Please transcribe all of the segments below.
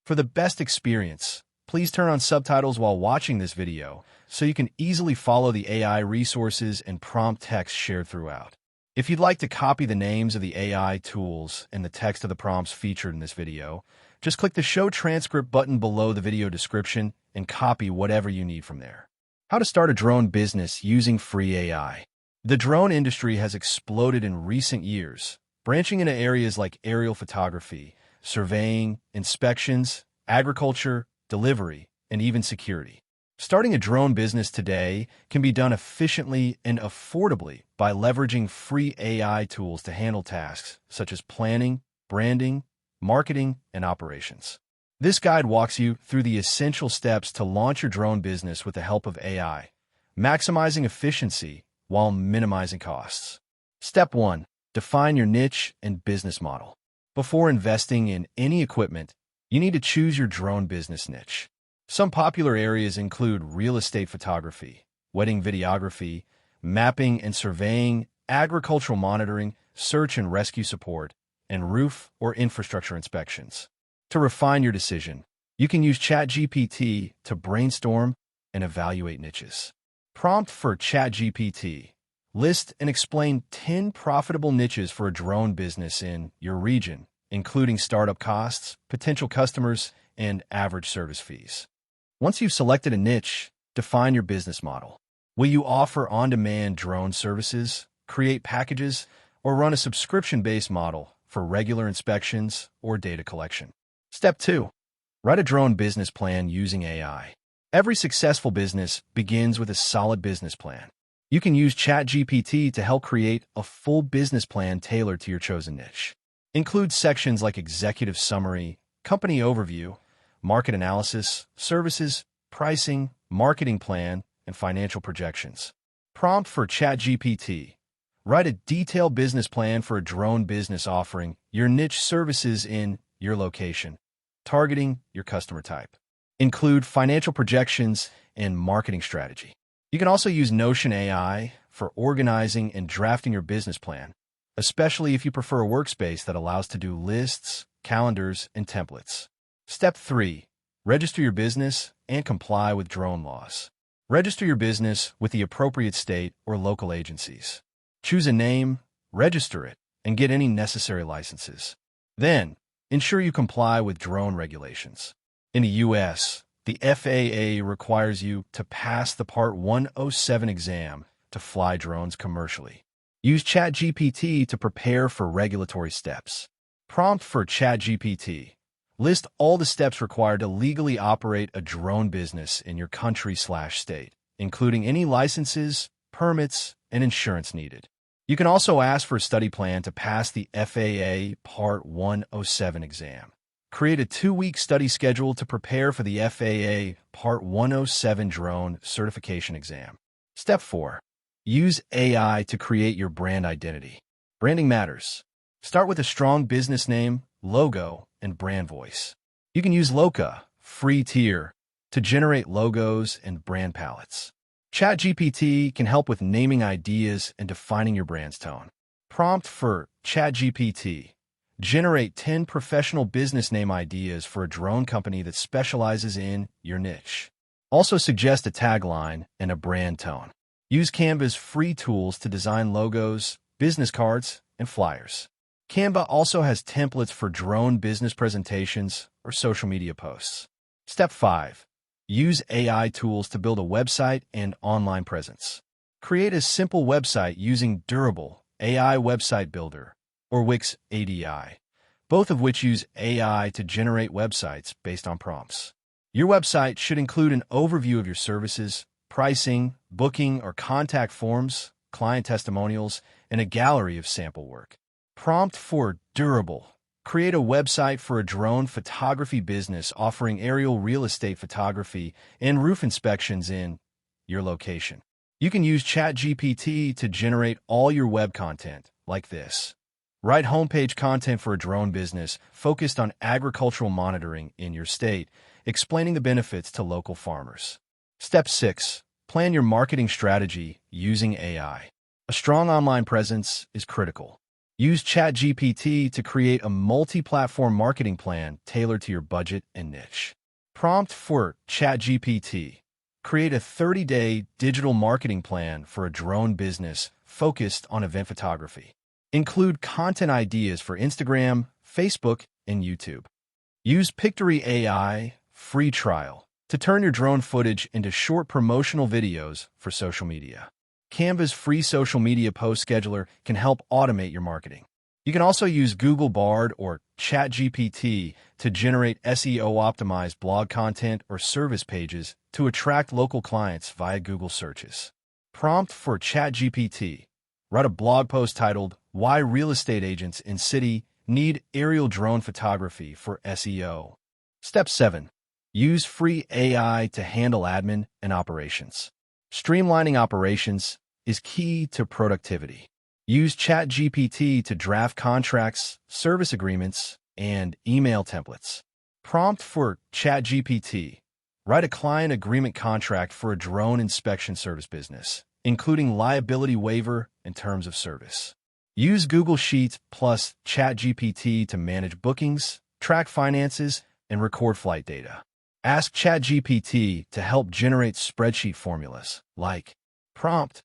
For the best experience, please turn on subtitles while watching this video so you can easily follow the AI resources and prompt text shared throughout. If you'd like to copy the names of the AI tools and the text of the prompts featured in this video, just click the Show Transcript button below the video description and copy whatever you need from there. How to start a drone business using free AI. The drone industry has exploded in recent years, branching into areas like aerial photography, surveying, inspections, agriculture, delivery, and even security. Starting a drone business today can be done efficiently and affordably by leveraging free AI tools to handle tasks such as planning, branding, marketing, and operations. This guide walks you through the essential steps to launch your drone business with the help of AI, maximizing efficiency while minimizing costs. Step 1. Define your niche and business model. Before investing in any equipment, you need to choose your drone business niche. Some popular areas include real estate photography, wedding videography, mapping and surveying, agricultural monitoring, search and rescue support, and roof or infrastructure inspections. To refine your decision, you can use ChatGPT to brainstorm and evaluate niches. Prompt for ChatGPT. List and explain 10 profitable niches for a drone business in your region, including startup costs, potential customers, and average service fees. Once you've selected a niche, define your business model. Will you offer on-demand drone services, create packages, or run a subscription-based model for regular inspections or data collection? Step 2. Write a drone business plan using AI. Every successful business begins with a solid business plan. You can use ChatGPT to help create a full business plan tailored to your chosen niche. Include sections like executive summary, company overview, market analysis, services, pricing, marketing plan, and financial projections. Prompt for ChatGPT. Write a detailed business plan for a drone business offering your niche services in your location, targeting your customer type. Include financial projections and marketing strategy. You can also use Notion AI for organizing and drafting your business plan, especially if you prefer a workspace that allows to do lists, calendars, and templates. Step 3. Register your business and comply with drone laws. Register your business with the appropriate state or local agencies. Choose a name, register it, and get any necessary licenses. Then, ensure you comply with drone regulations. In the U.S., the FAA requires you to pass the Part 107 exam to fly drones commercially. Use ChatGPT to prepare for regulatory steps. Prompt for ChatGPT. List all the steps required to legally operate a drone business in your country/state, including any licenses, permits, and insurance needed. You can also ask for a study plan to pass the FAA Part 107 exam. Create a 2-week study schedule to prepare for the FAA Part 107 drone certification exam. Step 4. Use AI to create your brand identity. Branding matters. Start with a strong business name, logo, and brand voice. You can use Loca, free tier, to generate logos and brand palettes. ChatGPT can help with naming ideas and defining your brand's tone. Prompt for ChatGPT. Generate 10 professional business name ideas for a drone company that specializes in your niche. Also suggest a tagline and a brand tone. Use Canva's free tools to design logos, business cards, and flyers. Canva also has templates for drone business presentations or social media posts. Step 5. Use AI tools to build a website and online presence. Create a simple website using Durable AI Website Builder or Wix ADI, both of which use AI to generate websites based on prompts. Your website should include an overview of your services, pricing, booking or contact forms, client testimonials, and a gallery of sample work. Prompt for Durable. Create a website for a drone photography business offering aerial real estate photography and roof inspections in your location. You can use ChatGPT to generate all your web content like this. Write homepage content for a drone business focused on agricultural monitoring in your state, explaining the benefits to local farmers. Step 6. Plan your marketing strategy using AI. A strong online presence is critical. Use ChatGPT to create a multi-platform marketing plan tailored to your budget and niche. Prompt for ChatGPT. Create a 30-day digital marketing plan for a drone business focused on event photography. Include content ideas for Instagram, Facebook, and YouTube. Use Pictory AI free trial to turn your drone footage into short promotional videos for social media. Canva's free social media post scheduler can help automate your marketing. You can also use Google Bard or ChatGPT to generate SEO-optimized blog content or service pages to attract local clients via Google searches. Prompt for ChatGPT. Write a blog post titled, "Why Real Estate Agents in City Need Aerial Drone Photography for SEO." Step 7. Use free AI to handle admin and operations. Streamlining operations is key to productivity. Use ChatGPT to draft contracts, service agreements, and email templates. Prompt for ChatGPT. Write a client agreement contract for a drone inspection service business, including liability waiver and terms of service. Use Google Sheets plus ChatGPT to manage bookings, track finances, and record flight data. Ask ChatGPT to help generate spreadsheet formulas, like prompt.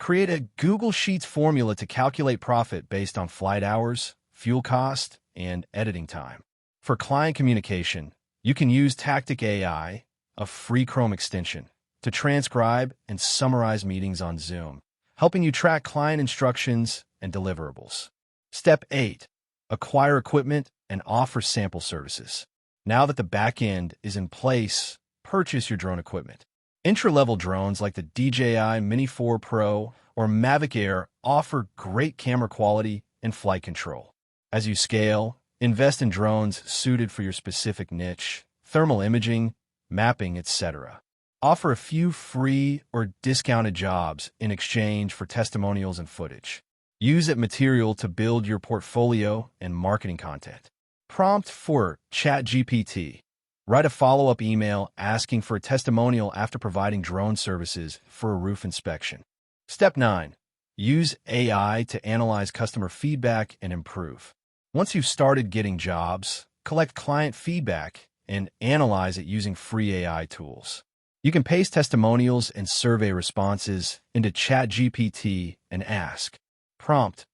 Create a Google Sheets formula to calculate profit based on flight hours, fuel cost, and editing time. For client communication, you can use Tactic AI, a free Chrome extension, to transcribe and summarize meetings on Zoom, helping you track client instructions and deliverables. Step 8. Acquire equipment and offer sample services. Now that the back end is in place, purchase your drone equipment. Entry-level drones like the DJI Mini 4 Pro or Mavic Air offer great camera quality and flight control. As you scale, invest in drones suited for your specific niche, thermal imaging, mapping, etc. Offer a few free or discounted jobs in exchange for testimonials and footage. Use that material to build your portfolio and marketing content. Prompt for ChatGPT. Write a follow-up email asking for a testimonial after providing drone services for a roof inspection. Step 9. Use AI to analyze customer feedback and improve. Once you've started getting jobs, collect client feedback and analyze it using free AI tools. You can paste testimonials and survey responses into ChatGPT and ask, prompt,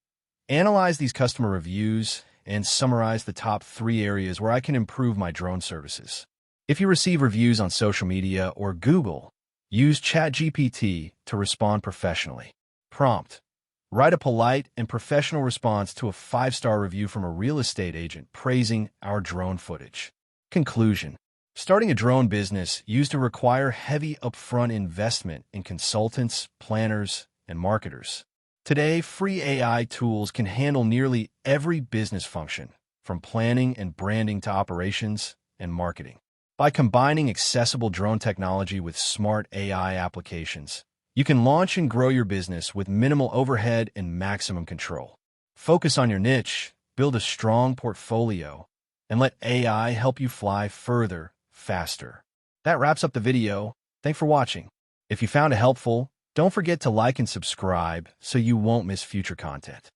analyze these customer reviews and summarize the top 3 areas where I can improve my drone services. If you receive reviews on social media or Google, use ChatGPT to respond professionally. Prompt, write a polite and professional response to a 5-star review from a real estate agent praising our drone footage. Conclusion. Starting a drone business used to require heavy upfront investment in consultants, planners, and marketers. Today, free AI tools can handle nearly every business function, from planning and branding to operations and marketing. By combining accessible drone technology with smart AI applications, you can launch and grow your business with minimal overhead and maximum control. Focus on your niche, build a strong portfolio, and let AI help you fly further, faster. That wraps up the video. Thanks for watching. If you found it helpful, don't forget to like and subscribe so you won't miss future content.